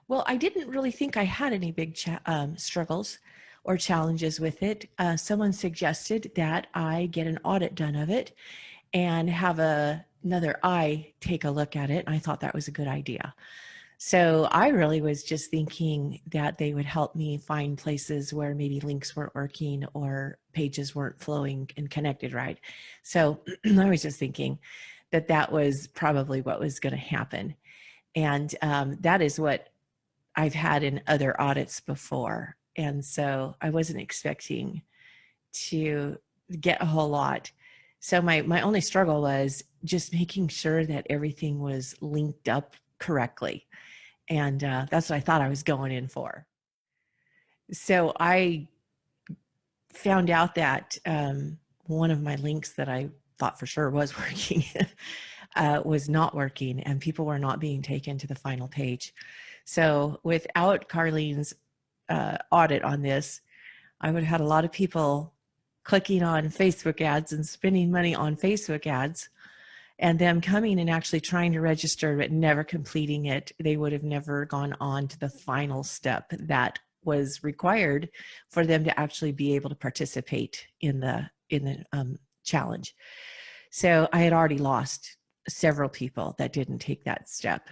Well, I didn't really think I had any big struggles or challenges with it. Someone suggested that I get an audit done of it and have another eye take a look at it. I thought that was a good idea. So I really was just thinking that they would help me find places where maybe links weren't working or pages weren't flowing and connected right. So I was just thinking that that was probably what was going to happen. And that is what I've had in other audits before. And so I wasn't expecting to get a whole lot. So my only struggle was just making sure that everything was linked up correctly. And that's what I thought I was going in for. So I found out that one of my links that I thought for sure was working was not working, and people were not being taken to the final page. So without Carlene's audit on this, I would have had a lot of people clicking on Facebook ads and spending money on Facebook ads, and them coming and actually trying to register but never completing it. They would have never gone on to the final step that was required for them to actually be able to participate in the challenge. So I had already lost several people that didn't take that step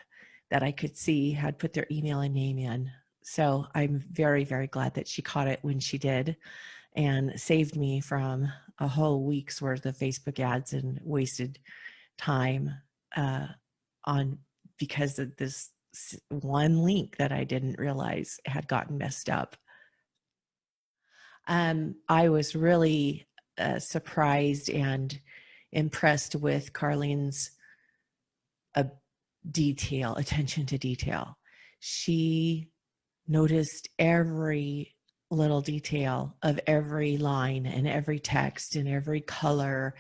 that I could see had put their email and name in. So I'm very, very glad that she caught it when she did and saved me from a whole week's worth of Facebook ads and wasted time on because of this one link that I didn't realize had gotten messed up. I was really surprised and impressed with Carlene's attention to detail. She noticed every little detail of every line and every text and every color.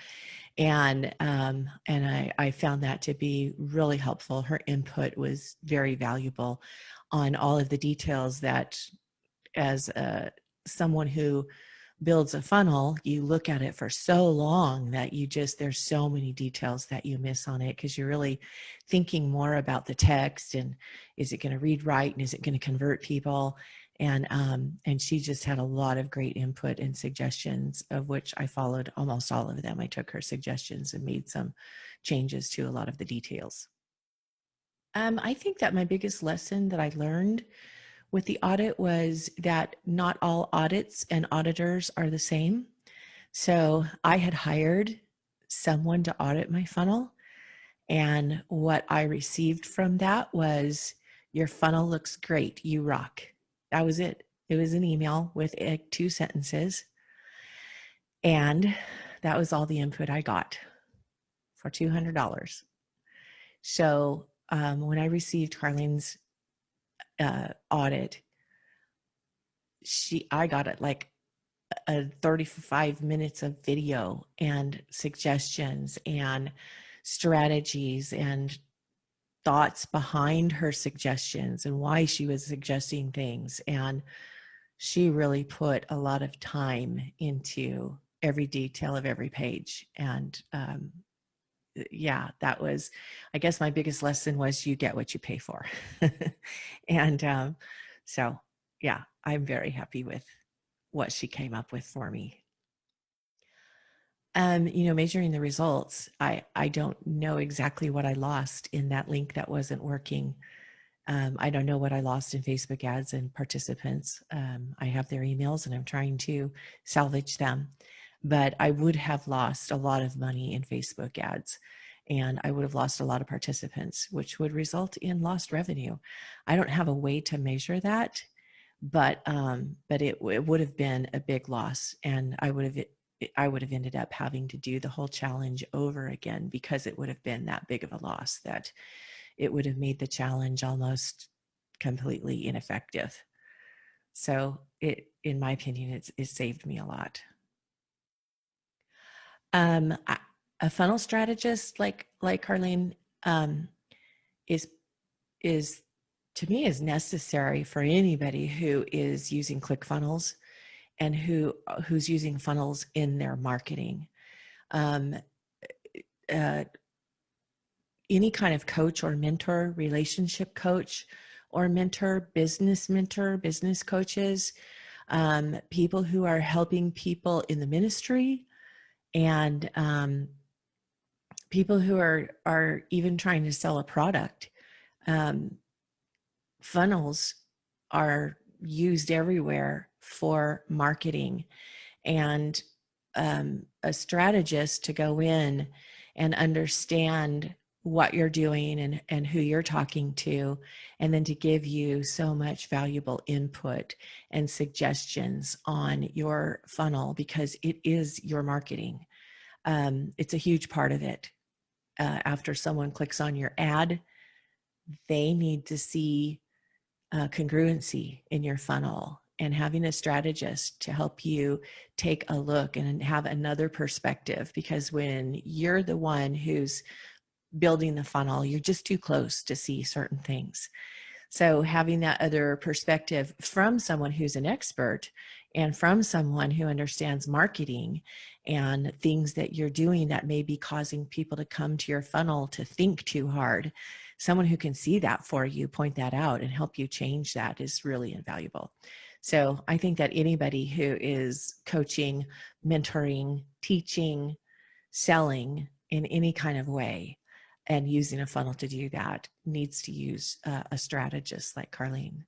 And I found that to be really helpful. Her input was very valuable on all of the details that, as someone who builds a funnel, you look at it for so long that there's so many details that you miss on it because you're really thinking more about the text and is it going to read right and is it going to convert people? And she just had a lot of great input and suggestions, of which I followed almost all of them. I took her suggestions and made some changes to a lot of the details. I think that my biggest lesson that I learned with the audit was that not all audits and auditors are the same. So I had hired someone to audit my funnel, and what I received from that was, "Your funnel looks great, you rock." That was it. It was an email with 2 sentences, and that was all the input I got for $200. So when I received Carlene's audit, I got it like 35 minutes of video and suggestions and strategies and thoughts behind her suggestions and why she was suggesting things. And she really put a lot of time into every detail of every page. And yeah, that was, I guess my biggest lesson was you get what you pay for. And so, yeah, I'm very happy with what she came up with for me. Measuring the results, I don't know exactly what I lost in that link that wasn't working. I don't know what I lost in Facebook ads and participants. I have their emails and I'm trying to salvage them, but I would have lost a lot of money in Facebook ads, and I would have lost a lot of participants, which would result in lost revenue. I don't have a way to measure that, but it would have been a big loss, and I would have ended up having to do the whole challenge over again because it would have been that big of a loss that it would have made the challenge almost completely ineffective. So in my opinion, it saved me a lot. A funnel strategist like Carlene is to me is necessary for anybody who is using ClickFunnels and who's using funnels in their marketing. Any kind of coach or mentor, relationship coach, or mentor, business coaches, people who are helping people in the ministry, and people who are even trying to sell a product. Um, Funnels are used everywhere for marketing, and a strategist to go in and understand what you're doing and who you're talking to, and then to give you so much valuable input and suggestions on your funnel, because it is your marketing. It's a huge part of it. After someone clicks on your ad, they need to see congruency in your funnel, and having a strategist to help you take a look and have another perspective, because when you're the one who's building the funnel, you're just too close to see certain things. So having that other perspective from someone who's an expert and from someone who understands marketing and things that you're doing that may be causing people to come to your funnel to think too hard, someone who can see that for you, point that out, and help you change that is really invaluable. So I think that anybody who is coaching, mentoring, teaching, selling in any kind of way, and using a funnel to do that, needs to use a strategist like Carlene.